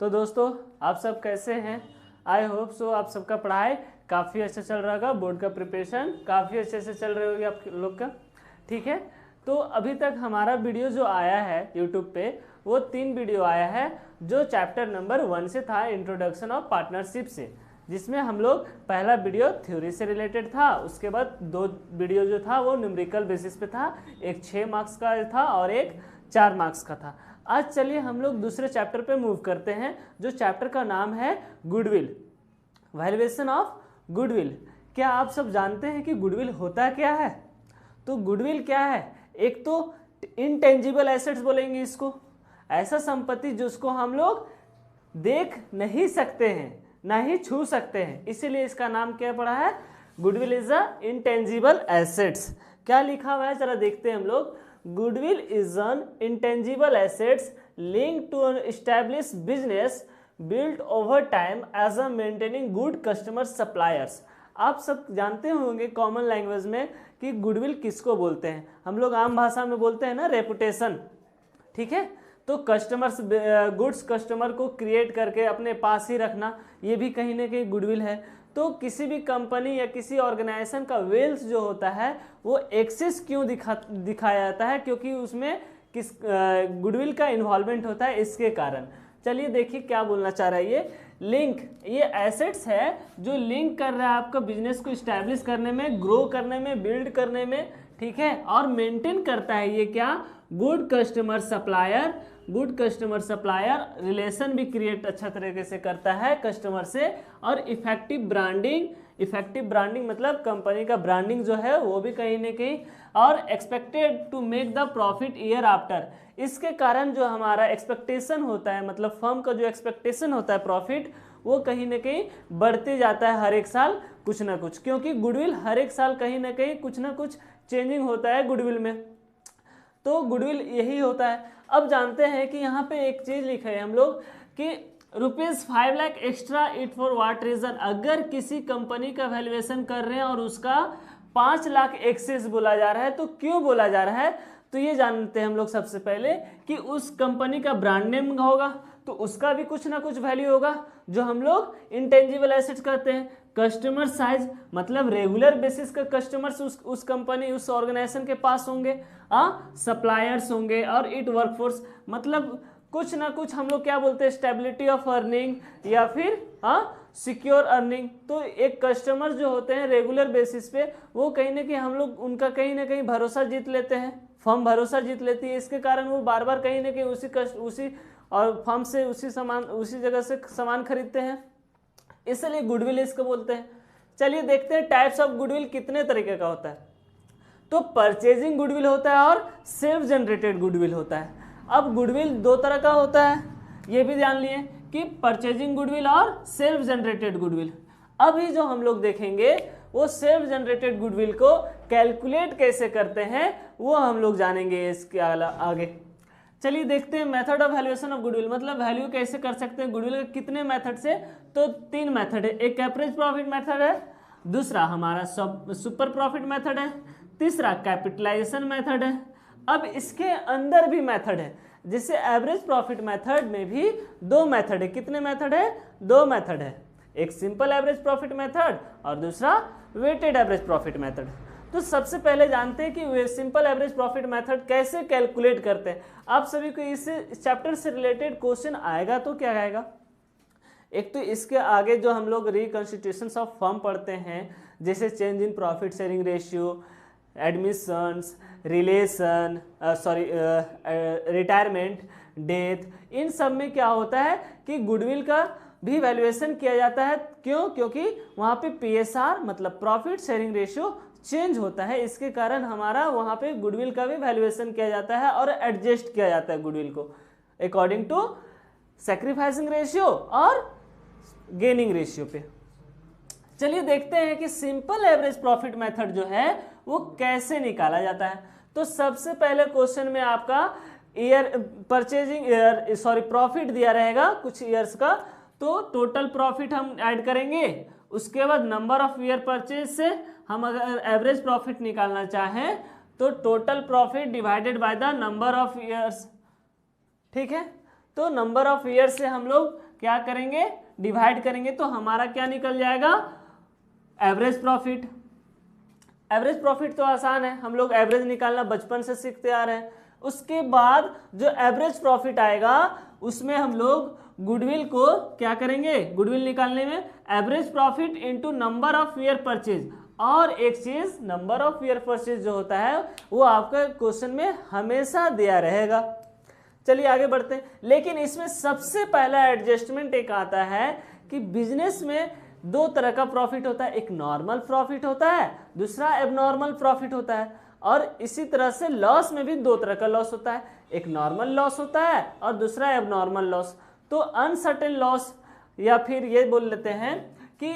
तो दोस्तों आप सब कैसे हैं? आई होप सो आप सबका पढ़ाई काफ़ी अच्छा चल रहा होगा, बोर्ड का प्रिपरेशन काफ़ी अच्छे से चल रही होगी आप लोग का। ठीक है, तो अभी तक हमारा वीडियो जो आया है यूट्यूब पे वो 3 वीडियो आया है जो चैप्टर नंबर 1 से था, इंट्रोडक्शन ऑफ पार्टनरशिप से, जिसमें हम लोग पहला वीडियो थ्योरी से रिलेटेड था, उसके बाद 2 वीडियो जो था वो न्यूमेरिकल बेसिस पे था, एक 6 मार्क्स का था और एक 4 मार्क्स का था। आज चलिए हम लोग दूसरे चैप्टर पे मूव करते हैं, जो चैप्टर का नाम है गुडविल, वैल्यूएशन ऑफ गुडविल। क्या आप सब जानते हैं कि गुडविल होता क्या है? तो गुडविल क्या है? एक तो इनटेंजिबल एसेट्स बोलेंगे इसको, ऐसा संपत्ति जिसको हम लोग देख नहीं सकते हैं, ना ही छू सकते हैं, इसीलिए इसका नाम क्या पड़ा है? Goodwill is a intangible assets. क्या लिखा हुआ है जरा देखते हैं हम लोग। Goodwill is an intangible assets linked to an established business built over time as a maintaining good customer suppliers। आप सब जानते होंगे कॉमन लैंग्वेज में कि गुडविल किसको बोलते हैं। हम लोग आम भाषा में बोलते हैं ना रेपुटेशन। ठीक है, तो कस्टमर्स गुड्स कस्टमर को क्रिएट करके अपने पास ही रखना, ये भी कहीं ना कहीं गुडविल है। तो किसी भी कंपनी या किसी ऑर्गेनाइजेशन का वेल्थ जो होता है वो एक्सेस क्यों दिखाया जाता है? क्योंकि उसमें किस गुडविल का इन्वॉल्वमेंट होता है, इसके कारण। चलिए देखिए क्या बोलना चाह रहा है ये। लिंक, ये एसेट्स है जो लिंक कर रहा है आपका बिजनेस को इस्टेब्लिश करने में, ग्रो करने में, बिल्ड करने में। ठीक है, और मेंटेन करता है ये क्या? Good customer supplier. Good customer supplier relation भी क्रिएट अच्छा तरीके से करता है कस्टमर से। और इफेक्टिव ब्रांडिंग, इफेक्टिव ब्रांडिंग मतलब कंपनी का ब्रांडिंग जो है वो भी कहीं ना कहीं। और expected to make the profit year after, इसके कारण जो हमारा एक्सपेक्टेशन होता है, मतलब फर्म का जो एक्सपेक्टेशन होता है प्रॉफिट, वो कहीं ना कहीं बढ़ते जाता है हर एक साल कुछ ना कुछ, क्योंकि गुडविल हर एक साल कहीं ना कहीं कुछ ना कुछ चेंजिंग होता है गुडविल में। तो गुडविल यही होता है। अब जानते हैं कि यहाँ पे एक चीज लिखे है हम लोग कि ₹5 lakh extra it for what reason. अगर किसी कंपनी का वैल्यूएशन कर रहे हैं और उसका 5 लाख एक्सेस बोला जा रहा है, तो क्यों बोला जा रहा है? तो ये जानते हैं हम लोग सबसे पहले कि उस कंपनी का ब्रांड नेम होगा, तो उसका भी कुछ ना कुछ वैल्यू होगा, जो हम लोग इंटेंजिबल एसेट्स कहते हैं। कस्टमर साइज मतलब रेगुलर बेसिस का कस्टमर्स उस कंपनी उस ऑर्गेनाइजेशन के पास होंगे, सप्लायर्स होंगे। और इट वर्कफोर्स मतलब कुछ ना कुछ हम लोग क्या बोलते हैं, स्टेबिलिटी ऑफ अर्निंग या फिर सिक्योर अर्निंग। तो एक कस्टमर जो होते हैं रेगुलर बेसिस पे, वो कहीं ना कहीं हम लोग उनका कहीं ना कहीं भरोसा जीत लेते हैं, फर्म भरोसा जीत लेती है, इसके कारण वो बार बार कहीं ना कहीं उसी और फर्म से उसी जगह से सामान खरीदते हैं, इसलिए गुडविल इसको बोलते हैं। चलिए देखते हैं टाइप्स ऑफ गुडविल कितने तरीके का होता है। तो परचेजिंग गुडविल होता है और सेल्फ जनरेटेड गुडविल होता है। अब गुडविल 2 तरह का होता है, ये भी जान लिए कि परचेजिंग गुडविल और सेल्फ जनरेटेड गुडविल। अभी जो हम लोग देखेंगे वो सेल्फ जनरेटेड गुडविल को कैलकुलेट कैसे करते हैं वो हम लोग जानेंगे इसके आगे। चलिए देखते हैं method of valuation of goodwill, मतलब वैल्यू कैसे कर सकते हैं गुडविल के कितने मेथड से। तो 3 मेथड है, एक एवरेज प्रॉफिट मेथड है, दूसरा हमारा सुपर प्रॉफिट मेथड है, तीसरा कैपिटलाइजेशन मेथड है। अब इसके अंदर भी मेथड है, जिससे एवरेज प्रॉफिट मेथड में भी 2 मेथड है। कितने मेथड है? 2 मेथड है, एक सिंपल एवरेज प्रॉफिट मेथड और दूसरा वेटेड एवरेज प्रॉफिट मेथड। तो सबसे पहले जानते हैं कि सिंपल एवरेज प्रॉफिट मेथड कैसे कैलकुलेट करते हैं। आप सभी को इस चैप्टर से रिलेटेड क्वेश्चन आएगा तो क्या आएगा? एक तो इसके आगे जो हम लोग रिकॉन्स्टिट्यूशंस ऑफ फर्म पढ़ते हैं, जैसे change in profit sharing ratio, admissions, relation, retirement, death, इन सब में क्या होता है कि गुडविल का भी वैल्यूएशन किया जाता है। क्यों? क्योंकि वहाँ पे PSR मतलब प्रॉफिट शेयरिंग रेशियो चेंज होता है, इसके कारण हमारा वहाँ पे गुडविल का भी वैल्यूएशन किया जाता है और एडजस्ट किया जाता है गुडविल को अकॉर्डिंग टू सैक्रिफाइसिंग रेशियो और गेनिंग रेशियो पे। चलिए देखते हैं कि सिंपल एवरेज प्रॉफिट मेथड जो है वो कैसे निकाला जाता है। तो सबसे पहले क्वेश्चन में आपका प्रॉफिट दिया रहेगा कुछ ईयर्स का, तो टोटल प्रॉफिट हम ऐड करेंगे, उसके बाद नंबर ऑफ ईयर परचेज से हम अगर एवरेज प्रॉफिट निकालना चाहें तो total profit divided by the number of years. ठीक है, तो नंबर ऑफ ईयर से हम लोग क्या करेंगे, डिवाइड करेंगे तो हमारा क्या निकल जाएगा, एवरेज प्रॉफिट। एवरेज प्रॉफिट तो आसान है, हम लोग एवरेज निकालना बचपन से सीखते आ रहे हैं। उसके बाद जो एवरेज प्रॉफिट आएगा उसमें हम लोग गुडविल को क्या करेंगे, गुडविल निकालने में average profit into number of year purchase. और एक चीज, नंबर ऑफ ईयर परचेज जो होता है वो आपका क्वेश्चन में हमेशा दिया रहेगा। चलिए आगे बढ़ते हैं। लेकिन इसमें सबसे पहला एडजस्टमेंट एक आता है कि बिजनेस में दो तरह का प्रॉफिट होता है, एक नॉर्मल प्रॉफिट होता है, दूसरा एबनॉर्मल प्रॉफिट होता है। और इसी तरह से लॉस में भी दो तरह का लॉस होता है, एक नॉर्मल लॉस होता है और दूसरा एबनॉर्मल लॉस। तो अनसर्टेन लॉस, या फिर ये बोल लेते हैं कि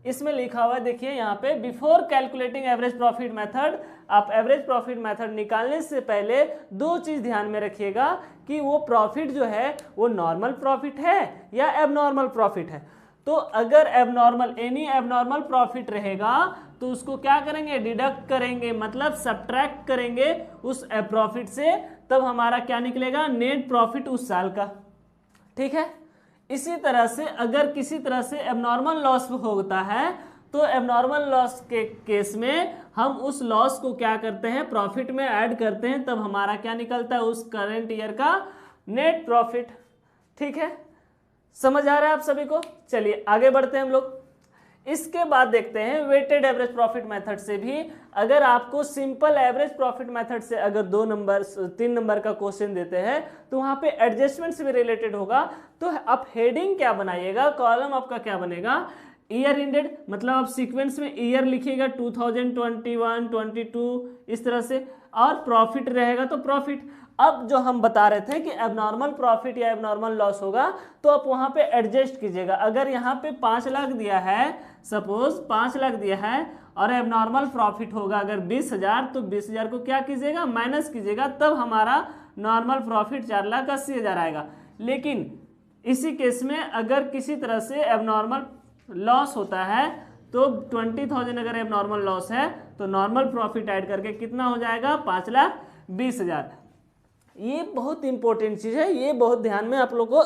इसमें लिखा हुआ है, देखिए यहाँ पे, before calculating average profit method, आप एवरेज प्रॉफिट मेथड निकालने से पहले दो चीज ध्यान में रखिएगा कि वो प्रॉफिट जो है वो नॉर्मल प्रॉफिट है या एबनॉर्मल प्रॉफिट है। तो अगर एबनॉर्मल, एनी एबनॉर्मल प्रॉफिट रहेगा तो उसको क्या करेंगे, डिडक्ट करेंगे, मतलब सब्ट्रैक्ट करेंगे उस प्रॉफिट से, तब हमारा क्या निकलेगा, नेट प्रॉफिट उस साल का। ठीक है। इसी तरह से अगर किसी तरह से एबनॉर्मल लॉस होता है तो एबनॉर्मल लॉस के केस में हम उस लॉस को क्या करते हैं, प्रॉफिट में ऐड करते हैं, तब हमारा क्या निकलता है, उस करंट ईयर का नेट प्रॉफिट। ठीक है, समझ आ रहा है आप सभी को। चलिए आगे बढ़ते हैं हम लोग। इसके बाद देखते हैं वेटेड एवरेज प्रॉफिट मेथड से भी, अगर आपको सिंपल एवरेज प्रॉफिट मेथड से अगर 3 नंबर का क्वेश्चन देते हैं तो वहां पे एडजस्टमेंट से भी रिलेटेड होगा। तो आप हेडिंग क्या बनाइएगा, कॉलम आपका क्या बनेगा, ईयर इंडेड, मतलब आप सीक्वेंस में ईयर लिखिएगा 2021, 22 इस तरह से, और प्रॉफिट रहेगा तो प्रॉफिट। अब जो हम बता रहे थे कि एबनॉर्मल प्रॉफिट या एबनॉर्मल लॉस होगा तो आप वहां पे एडजस्ट कीजिएगा। अगर यहाँ पे 5 लाख दिया है, सपोज 5 लाख दिया है और एबनॉर्मल प्रॉफिट होगा अगर 20,000, तो 20,000 को क्या कीजिएगा, माइनस कीजिएगा, तब हमारा नॉर्मल प्रॉफिट 4,80,000 आएगा। लेकिन इसी केस में अगर किसी तरह से एबनॉर्मल लॉस होता है तो 20,000 अगर एबनॉर्मल लॉस है तो नॉर्मल प्रॉफिट ऐड करके कितना हो जाएगा, 5,20,000। ये बहुत इंपॉर्टेंट चीज है, ये बहुत ध्यान में आप लोग को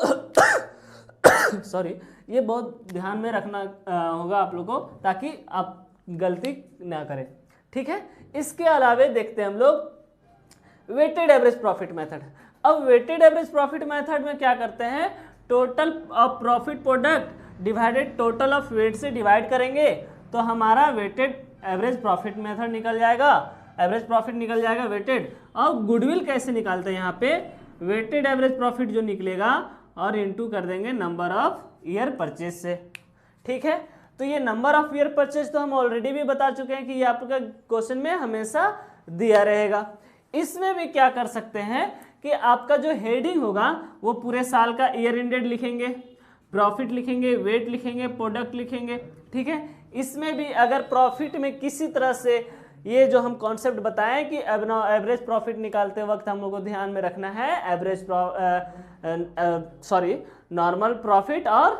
सॉरी, ये बहुत ध्यान में रखना होगा आप लोग को, ताकि आप गलती ना करें। ठीक है। इसके अलावे देखते हैं हम लोग वेटेड एवरेज प्रॉफिट मेथड। अब वेटेड एवरेज प्रॉफिट मेथड में क्या करते हैं, total of profit product divided total of weight से डिवाइड करेंगे तो हमारा वेटेड एवरेज प्रॉफिट मेथड निकल जाएगा, एवरेज प्रॉफिट निकल जाएगा वेटेड। और गुडविल कैसे निकालते हैं, यहाँ पे वेटेड एवरेज प्रॉफिट जो निकलेगा और इनटू कर देंगे नंबर ऑफ ईयर परचेज से। ठीक है। तो ये नंबर ऑफ ईयर परचेज तो हम ऑलरेडी भी बता चुके हैं कि ये आपका क्वेश्चन में हमेशा दिया रहेगा। इसमें भी क्या कर सकते हैं कि आपका जो हेडिंग होगा वो पूरे साल का ईयर एंडेड लिखेंगे, प्रॉफिट लिखेंगे, वेट लिखेंगे, प्रोडक्ट लिखेंगे। ठीक है। इसमें भी अगर प्रॉफिट में किसी तरह से ये जो हम कॉन्सेप्ट बताएं कि एवरेज प्रॉफिट निकालते वक्त हम लोग को ध्यान में रखना है एवरेज नॉर्मल प्रॉफिट और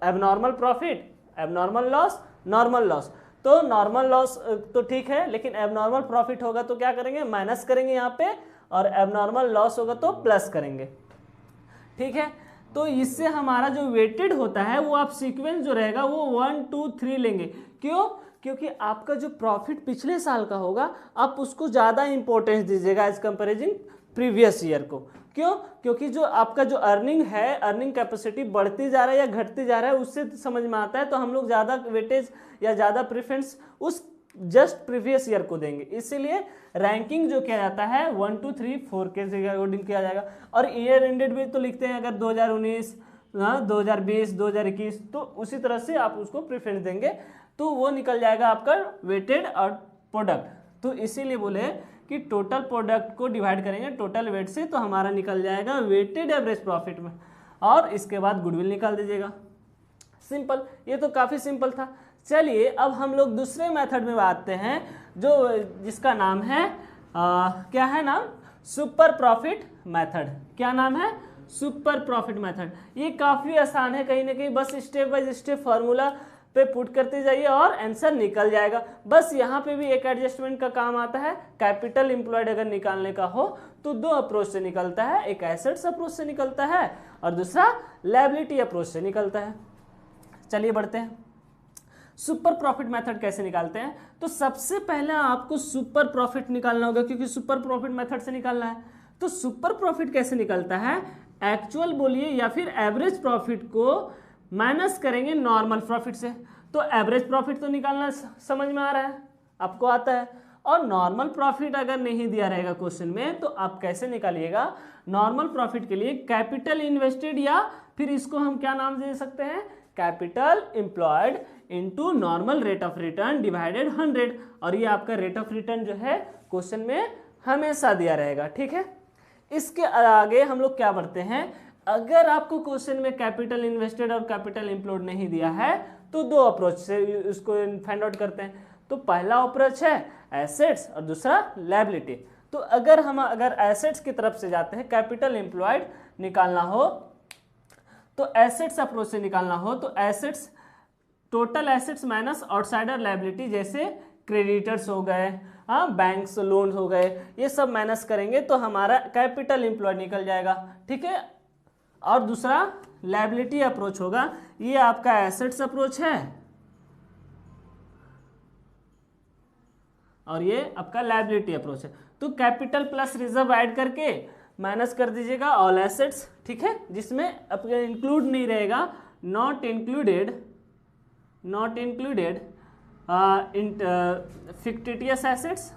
abnormal profit, abnormal loss, normal loss. तो नॉर्मल लॉस तो ठीक है, लेकिन एबनॉर्मल प्रॉफिट होगा तो क्या करेंगे, माइनस करेंगे यहाँ पे, और एबनॉर्मल लॉस होगा तो प्लस करेंगे। ठीक है। तो इससे हमारा जो वेटेड होता है वो आप सीक्वेंस जो रहेगा वो 1, 2, 3 लेंगे। क्यों? क्योंकि आपका जो प्रॉफिट पिछले साल का होगा आप उसको ज़्यादा इंपॉर्टेंस दीजिएगा एज कंपेरिजन प्रीवियस ईयर को। क्यों? क्योंकि जो आपका जो अर्निंग है, अर्निंग कैपेसिटी बढ़ती जा रहा है या घटती जा रहा है उससे समझ में आता है, तो हम लोग ज़्यादा वेटेज या ज़्यादा प्रेफरेंस उस जस्ट प्रीवियस ईयर को देंगे। इसीलिए रैंकिंग जो किया जाता है 1, 2, 3, 4 के अकॉर्डिंग किया जाएगा। और ईयर एंडेड भी तो लिखते हैं, अगर 2019, 2020, 2021, तो उसी तरह से आप उसको प्रेफरेंस देंगे तो वो निकल जाएगा आपका वेटेड और प्रोडक्ट। तो इसीलिए बोले कि टोटल प्रोडक्ट को डिवाइड करेंगे टोटल वेट से तो हमारा निकल जाएगा वेटेड एवरेज प्रॉफिट में, और इसके बाद गुडविल निकाल दीजिएगा। सिंपल, ये तो काफ़ी सिंपल था। चलिए अब हम लोग दूसरे मेथड में आते हैं जो जिसका नाम है क्या है नाम, सुपर प्रॉफिट मेथड। क्या नाम है, सुपर प्रॉफिट मेथड। ये काफ़ी आसान है, कहीं ना कहीं बस स्टेप बाय स्टेप फार्मूला पे पुट करते जाइए और आंसर निकल जाएगा। बस यहाँ पे भी एक एडजस्टमेंट का काम आता है। कैपिटल एम्प्लॉयड अगर निकालने का हो तो दो अप्रोच से निकलता है, एक एसेट्स अप्रोच से निकलता है और दूसरा लायबिलिटी अप्रोच से निकलता है। चलिए बढ़ते हैं, सुपर प्रॉफिट मेथड कैसे निकालते हैं। तो सबसे पहले आपको सुपर प्रॉफिट निकालना होगा, क्योंकि सुपर प्रॉफिट मेथड से निकालना है। तो सुपर प्रॉफिट कैसे निकलता है, एक्चुअल बोलिए या फिर एवरेज प्रॉफिट को माइनस करेंगे नॉर्मल प्रॉफिट से। तो एवरेज प्रॉफिट तो निकालना समझ में आ रहा है, आपको आता है। और नॉर्मल प्रॉफिट अगर नहीं दिया रहेगा क्वेश्चन में तो आप कैसे निकालिएगा, नॉर्मल प्रॉफिट के लिए कैपिटल इन्वेस्टेड या फिर इसको हम क्या नाम दे सकते हैं, capital employed into normal rate of return divided 100। और ये आपका रेट ऑफ रिटर्न जो है क्वेश्चन में हमेशा दिया रहेगा, ठीक है। इसके आगे हम लोग क्या बढ़ते हैं, अगर आपको क्वेश्चन में कैपिटल इन्वेस्टेड और कैपिटल एम्प्लॉयड नहीं दिया है तो दो अप्रोच से इसको फाइंड आउट करते हैं। तो पहला अप्रोच है एसेट्स और दूसरा लायबिलिटी। तो अगर एसेट्स की तरफ से जाते हैं, कैपिटल एम्प्लॉयड निकालना हो तो एसेट्स अप्रोच से निकालना हो तो assets, total assets minus outsider liability, जैसे क्रेडिटर्स हो गए, हाँ बैंक्स लोन हो गए, ये सब माइनस करेंगे तो हमारा कैपिटल एम्प्लॉयड निकल जाएगा, ठीक है। और दूसरा लायबिलिटी अप्रोच होगा, ये आपका एसेट्स अप्रोच है और ये आपका लायबिलिटी अप्रोच है। तो कैपिटल प्लस रिजर्व ऐड करके माइनस कर दीजिएगा ऑल एसेट्स, ठीक है, जिसमें आपका इंक्लूड नहीं रहेगा, not included in fictitious assets